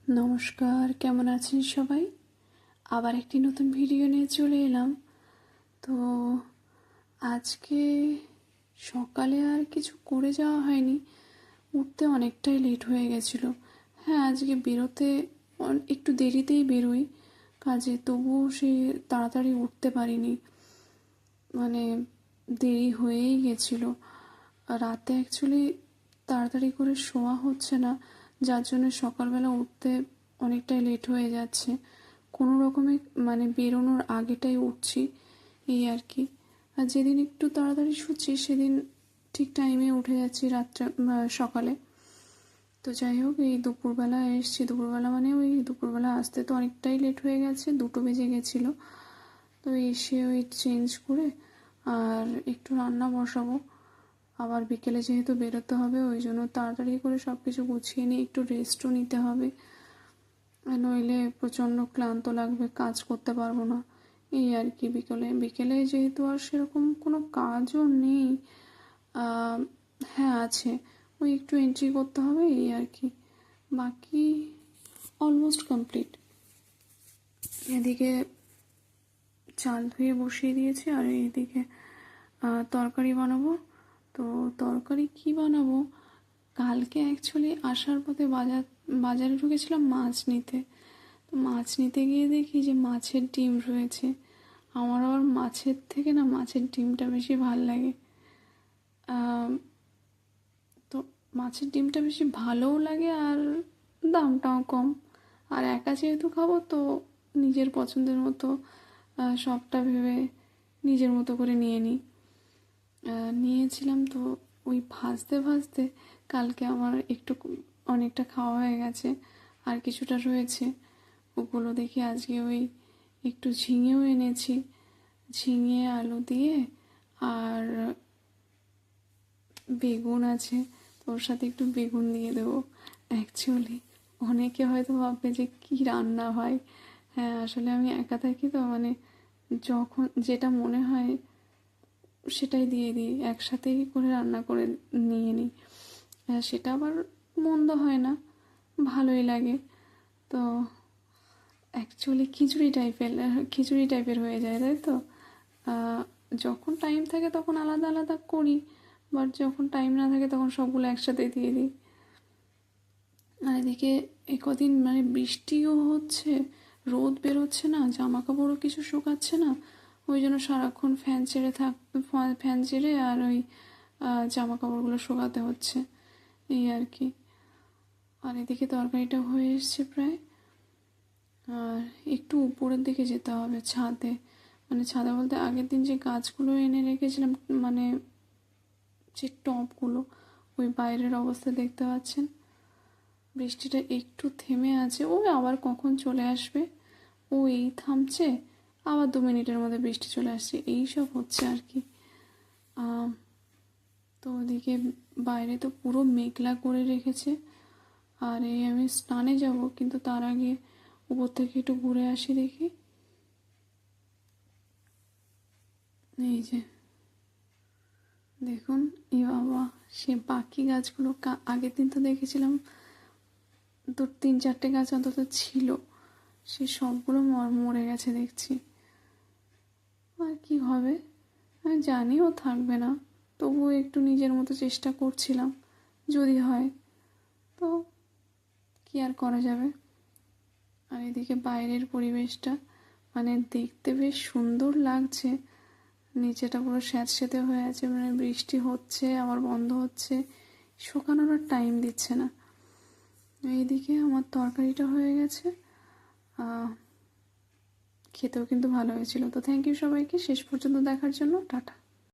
নমস্কার, কেমন আছেন সবাই? আবার একটি নতুন ভিডিও নিয়ে চলে এলাম। তো আজকে সকালে আর কিছু করে যাওয়া হয়নি, উঠতে অনেকটাই লেট হয়ে গেছিলো। হ্যাঁ, আজকে বেরোতে একটু দেরিতেই বেরোই কাজে, তবুও সে তাড়াতাড়ি উঠতে পারিনি, মানে দেরি হয়েই গেছিলো। রাতে অ্যাকচুয়ালি তাড়াতাড়ি করে শোয়া হচ্ছে না, যার জন্য সকালবেলা উঠতে অনেকটাই লেট হয়ে যাচ্ছে। কোনো রকমে মানে বেরোনোর আগেটাই উঠছি, এই আর কি। আর যেদিন একটু তাড়াতাড়ি শুচ্ছি সেদিন ঠিক টাইমে উঠে যাচ্ছি রাত্রে সকালে। তো যাই হোক, এই দুপুরবেলা এসছি, দুপুরবেলা মানে ওই দুপুরবেলা আসতে তো অনেকটাই লেট হয়ে গেছে, 2টো বেজে গেছিলো। তো এসে ওই চেঞ্জ করে আর একটু রান্না বসাবো। আবার বিকেলে যেহেতু বেরোতে হবে, ওই জন্য তাড়াতাড়ি করে সব কিছু গুছিয়ে নিয়ে একটু রেস্টও নিতে হবে, নইলে প্রচণ্ড ক্লান্ত লাগবে, কাজ করতে পারবো না, এই আর কি। বিকেলে বিকেলে যেহেতু আর সেরকম কোনো কাজও নেই, হ্যাঁ আছে, ওই একটু এন্ট্রি করতে হবে, এই আর কি। বাকি অলমোস্ট কমপ্লিট। এদিকে চাল ধুয়ে বসিয়ে দিয়েছি, আর এইদিকে তরকারি বানাবো। তো তরকারি কি বানাবো, কালকে অ্যাকচুয়ালি আসার পথে বাজারে ঢুকেছিলাম মাছ নিতে। তো মাছ নিতে গিয়ে দেখি যে মাছের ডিম রয়েছে। আমার আবার মাছের থেকে না মাছের ডিমটা বেশি ভাল লাগে। তো মাছের ডিমটা বেশি ভালোও লাগে, আর দামটাও কম। আর একা যেহেতু খাবো, তো নিজের পছন্দের মতো সবটা ভেবে নিজের মতো করে নিয়েছিলাম। তো ওই ভাজতে ভাজতে কালকে আমার অনেকটা খাওয়া হয়ে গেছে, আর কিছুটা রয়েছে। ওগুলো দেখে আজকে ওই একটু ঝিঙেও এনেছি, ঝিঙে আলু দিয়ে, আর বেগুন আছে, তো ওর সাথে একটু বেগুন দিয়ে দেবো। অ্যাকচুয়ালি অনেকে হয়তো ভাববে যে কী রান্না হয়। হ্যাঁ, আসলে আমি একা থাকি, তো মানে যখন যেটা মনে হয় সেটাই দিয়ে দিই, একসাথেই করে রান্না করে নিয়ে নিই। সেটা আবার মন্দ হয় না, ভালোই লাগে। তো অ্যাকচুয়ালি খিচুড়ি টাইপের হয়ে যায়, তাই তো। যখন টাইম থাকে তখন আলাদা আলাদা করি, বাট যখন টাইম না থাকে তখন সবগুলো একসাথে দিয়ে দিই। আর এদিকে কদিন মানে বৃষ্টিও হচ্ছে, রোদ বেরোচ্ছে না, জামা কাপড়ও কিছু শুকাচ্ছে না, ওই জন্য সারাক্ষণ ফ্যান ছেড়ে আর ওই জামা কাপড়গুলো শুকাতে হচ্ছে, এই আর কি। আর এদিকে তরকারিটা হয়ে এসছে প্রায়। আর একটু উপরের দিকে যেতে হবে, ছাদে, মানে ছাদে বলতে আগের দিন যে গাছগুলো এনে রেখেছিলাম, মানে যে টবগুলো, ওই বাইরের অবস্থা দেখতে পাচ্ছেন। বৃষ্টিটা একটু থেমে আছে, ও আবার কখন চলে আসবে, ও এই থামছে, আবার 2 মিনিটের মধ্যে বৃষ্টি চলে আসছে, এই সব হচ্ছে আর কি। তো ওদিকে বাইরে তো পুরো মেঘলা করে রেখেছে। আর এই আমি স্নানে যাব, কিন্তু তার আগে উপর থেকে একটু ঘুরে আসি দেখি। এই যে দেখুন, ই বাবা, সে বাকি গাছগুলো আগের দিন তো দেখেছিলাম 3-4টে গাছ অন্তত ছিল, সে সবগুলো মরে গেছে দেখছি। আর কি হবে আমি জানি, ও থাকবে না, তবুও একটু নিজের মতো চেষ্টা করছিলাম, যদি হয় তো কি আর করা যাবে। আর এদিকে বাইরের পরিবেশটা মানে দেখতে বেশ সুন্দর লাগছে, নিচেটা পুরো স্যাঁতসেঁতে হয়ে আছে, মানে বৃষ্টি হচ্ছে আবার বন্ধ হচ্ছে, শুকানোর আর টাইম দিচ্ছে না। এইদিকে আমার তরকারিটা হয়ে গেছে, খেতেও কিন্তু ভালো হয়েছিল। তো থ্যাংক ইউ সবাইকে শেষ পর্যন্ত দেখার জন্য, টাটা।